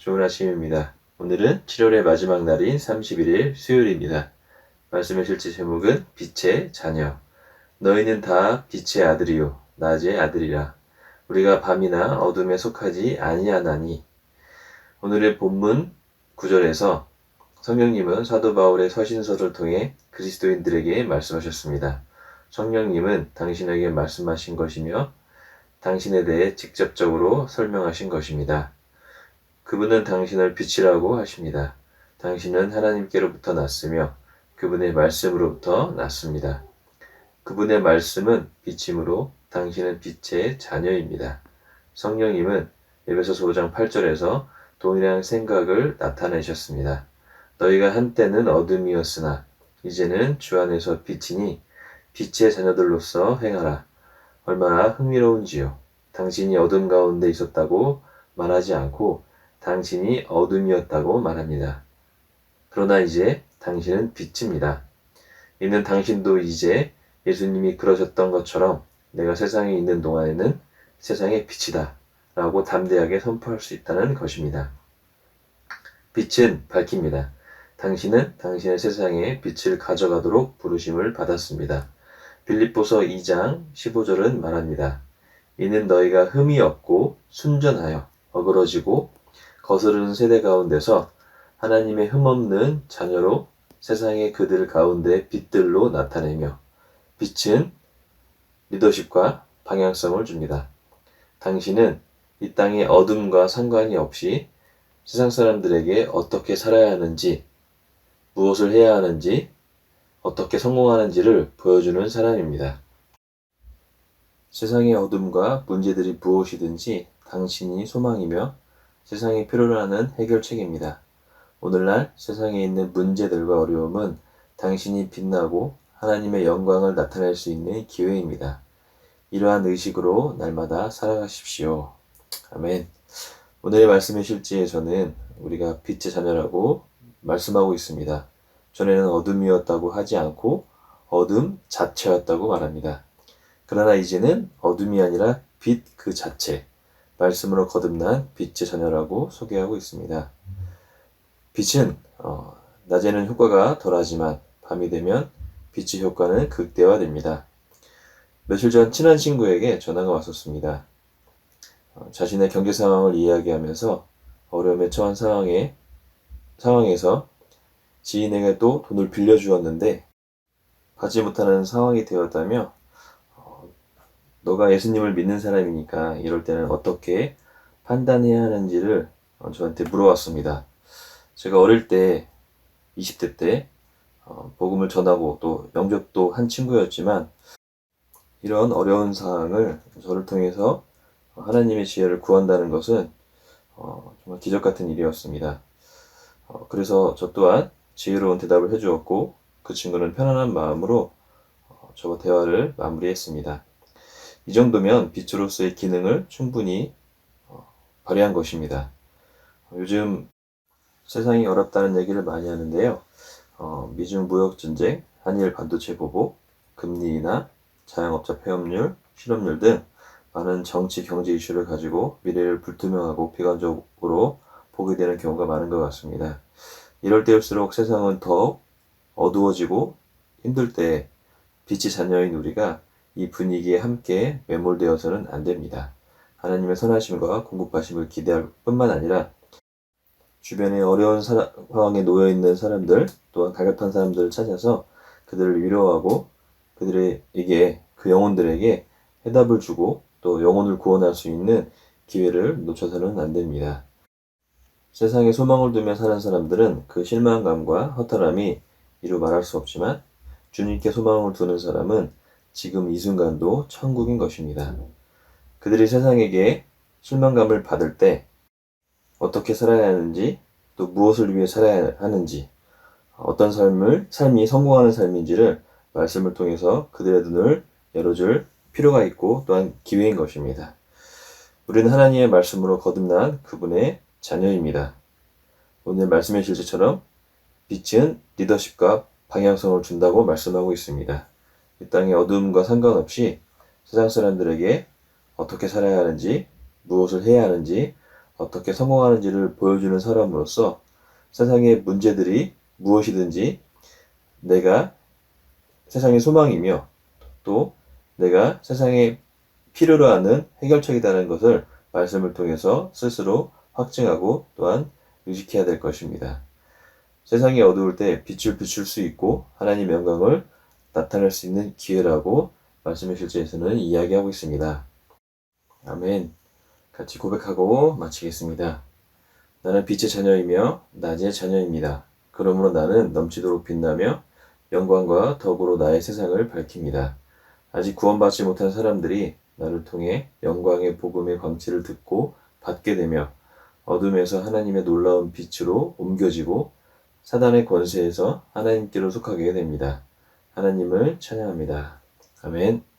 좋은 아침입니다. 오늘은 7월의 마지막 날인 31일 수요일입니다. 말씀의 실제 제목은 빛의 자녀. 너희는 다 빛의 아들이요 낮의 아들이라. 우리가 밤이나 어둠에 속하지 아니하나니. 오늘의 본문 9절에서 성령님은 사도 바울의 서신서를 통해 그리스도인들에게 말씀하셨습니다. 성령님은 당신에게 말씀하신 것이며 당신에 대해 직접적으로 설명하신 것입니다. 그분은 당신을 빛이라고 하십니다. 당신은 하나님께로부터 났으며 그분의 말씀으로부터 났습니다. 그분의 말씀은 빛이므로 당신은 빛의 자녀입니다. 성령님은 에베소서 5장 8절에서 동일한 생각을 나타내셨습니다. 너희가 한때는 어둠이었으나 이제는 주 안에서 빛이니 빛의 자녀들로서 행하라. 얼마나 흥미로운지요. 당신이 어둠 가운데 있었다고 말하지 않고 당신이 어둠이었다고 말합니다. 그러나 이제 당신은 빛입니다. 이는 당신도 이제 예수님이 그러셨던 것처럼 내가 세상에 있는 동안에는 세상의 빛이다 라고 담대하게 선포할 수 있다는 것입니다. 빛은 밝힙니다. 당신은 당신의 세상에 빛을 가져가도록 부르심을 받았습니다. 빌립보서 2장 15절은 말합니다. 이는 너희가 흠이 없고 순전하여 어그러지고 거스르는 세대 가운데서 하나님의 흠없는 자녀로 세상의 그들 가운데 빛들로 나타내며 빛은 리더십과 방향성을 줍니다. 당신은 이 땅의 어둠과 상관이 없이 세상 사람들에게 어떻게 살아야 하는지, 무엇을 해야 하는지, 어떻게 성공하는지를 보여주는 사람입니다. 세상의 어둠과 문제들이 무엇이든지 당신이 소망이며 세상이 필요로 하는 해결책입니다. 오늘날 세상에 있는 문제들과 어려움은 당신이 빛나고 하나님의 영광을 나타낼 수 있는 기회입니다. 이러한 의식으로 날마다 살아가십시오. 아멘. 오늘의 말씀의 실지에서는 우리가 빛의 자녀라고 말씀하고 있습니다. 전에는 어둠이었다고 하지 않고 어둠 자체였다고 말합니다. 그러나 이제는 어둠이 아니라 빛 그 자체, 말씀으로 거듭난 빛의 자녀라고 소개하고 있습니다. 빛은 낮에는 효과가 덜하지만 밤이 되면 빛의 효과는 극대화됩니다. 며칠 전 친한 친구에게 전화가 왔었습니다. 자신의 경제 상황을 이야기하면서 어려움에 처한 상황에서 지인에게 또 돈을 빌려주었는데 받지 못하는 상황이 되었다며 너가 예수님을 믿는 사람이니까 이럴 때는 어떻게 판단해야 하는지를 저한테 물어왔습니다. 제가 어릴 때 20대 때 복음을 전하고 또 영접도 한 친구였지만 이런 어려운 상황을 저를 통해서 하나님의 지혜를 구한다는 것은 정말 기적 같은 일이었습니다. 그래서 저 또한 지혜로운 대답을 해주었고 그 친구는 편안한 마음으로 저와 대화를 마무리했습니다. 이 정도면 빛으로서의 기능을 충분히 발휘한 것입니다. 요즘 세상이 어렵다는 얘기를 많이 하는데요. 미중 무역 전쟁, 한일 반도체 보복, 금리 인하, 자영업자 폐업률, 실업률 등 많은 정치 경제 이슈를 가지고 미래를 불투명하고 비관적으로 보게 되는 경우가 많은 것 같습니다. 이럴 때일수록 세상은 더욱 어두워지고 힘들 때 빛의 자녀인 우리가 이 분위기에 함께 매몰되어서는 안 됩니다. 하나님의 선하심과 공급하심을 기대할 뿐만 아니라 주변에 어려운 상황에 놓여 있는 사람들 또한 갈급한 사람들을 찾아서 그들을 위로하고 그들에게 그 영혼들에게 해답을 주고 또 영혼을 구원할 수 있는 기회를 놓쳐서는 안 됩니다. 세상에 소망을 두며 사는 사람들은 그 실망감과 허탈함이 이루 말할 수 없지만 주님께 소망을 두는 사람은 지금 이 순간도 천국인 것입니다. 그들이 세상에게 실망감을 받을 때 어떻게 살아야 하는지 또 무엇을 위해 살아야 하는지 어떤 삶이 성공하는 삶인지를 말씀을 통해서 그들의 눈을 열어줄 필요가 있고 또한 기회인 것입니다. 우리는 하나님의 말씀으로 거듭난 그분의 자녀입니다. 오늘 말씀의 실제처럼 빛은 리더십과 방향성을 준다고 말씀하고 있습니다. 이 땅의 어둠과 상관없이 세상 사람들에게 어떻게 살아야 하는지, 무엇을 해야 하는지, 어떻게 성공하는지를 보여주는 사람으로서 세상의 문제들이 무엇이든지 내가 세상의 소망이며 또 내가 세상에 필요로 하는 해결책이라는 것을 말씀을 통해서 스스로 확증하고 또한 의식해야 될 것입니다. 세상이 어두울 때 빛을 비출 수 있고 하나님의 영광을 나타낼 수 있는 기회라고 말씀의 실제에서는 이야기하고 있습니다. 아멘. 같이 고백하고 마치겠습니다. 나는 빛의 자녀이며 낮의 자녀입니다. 그러므로 나는 넘치도록 빛나며 영광과 덕으로 나의 세상을 밝힙니다. 아직 구원받지 못한 사람들이 나를 통해 영광의 복음의 광채를 듣고 받게 되며 어둠에서 하나님의 놀라운 빛으로 옮겨지고 사단의 권세에서 하나님께로 속하게 됩니다. 하나님을 찬양합니다. 아멘.